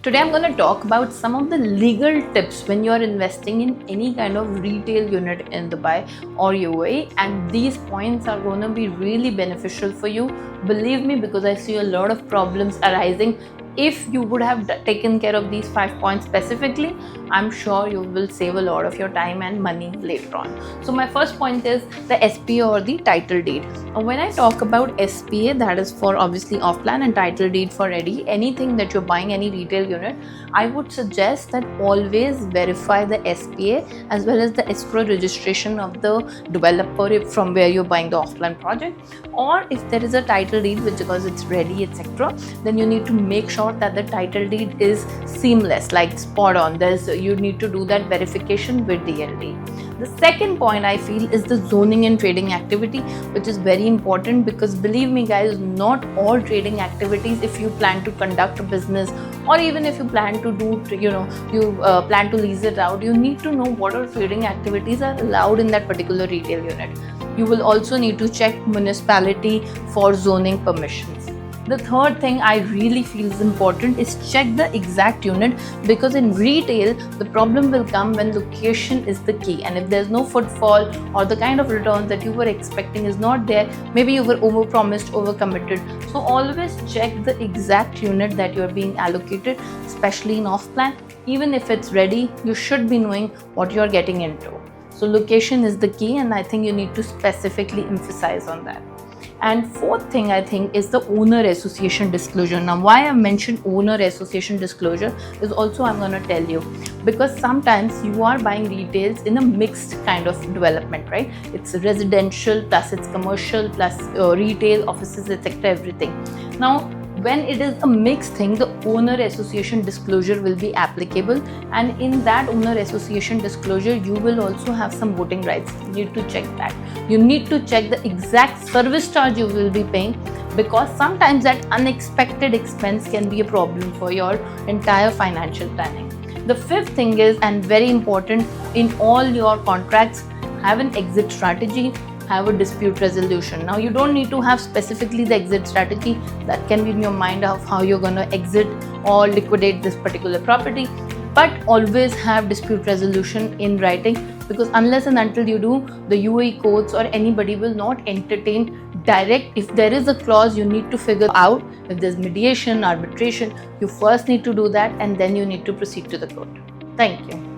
Today I'm going to talk about some of the legal tips when you are investing in any kind of retail unit in Dubai or UAE, and these points are going to be really beneficial for you. Believe me, because I see a lot of problems arising. If you would have taken care of these 5 points specifically, I'm sure you will save a lot of your time and money later on. So my first point is the SPA or the title deed. When I talk about SPA, that is for obviously off plan, and title deed for ready. Anything that you're buying, any retail unit, I would suggest that always verify the SPA as well as the escrow registration of the developer from where you're buying the off plan project. Or if there is a title deed which because it's ready, etc., then you need to make sure that the title deed is seamless, like spot on. You need to do that verification with DLD. The second point I feel is the zoning and trading activity, which is very important, because believe me guys, not all trading activities, if you plan to conduct a business or even if you plan to do, plan to lease it out, you need to know what all trading activities are allowed in that particular retail unit. You will also need to check municipality for zoning permissions. The third thing I really feel is important is check the exact unit, because in retail the problem will come when location is the key, and if there's no footfall or the kind of returns that you were expecting is not there, maybe you were overpromised, overcommitted. So always check the exact unit that you're being allocated, especially in off plan. Even if it's ready, you should be knowing what you're getting into. So location is the key, and I think you need to specifically emphasize on that. And fourth thing I think is the owner association disclosure. Now why I mentioned owner association disclosure is also I'm going to tell you, because sometimes you are buying retails in a mixed kind of development, right? It's residential plus it's commercial plus retail, offices, etc., everything. Now when it is a mixed thing, the owner association disclosure will be applicable, and in that owner association disclosure you will also have some voting rights. You need to check that. You need to check the exact service charge you will be paying, because sometimes that unexpected expense can be a problem for your entire financial planning. The fifth thing is, and very important, in all your contracts, have an exit strategy, have a dispute resolution. Now you don't need to have specifically the exit strategy, that can be in your mind of how you're going to exit or liquidate this particular property, but always have dispute resolution in writing, because unless and until you do, the UAE courts or anybody will not entertain direct. If there is a clause, you need to figure out if there's mediation, arbitration. You first need to do that, and then you need to proceed to the court. Thank you.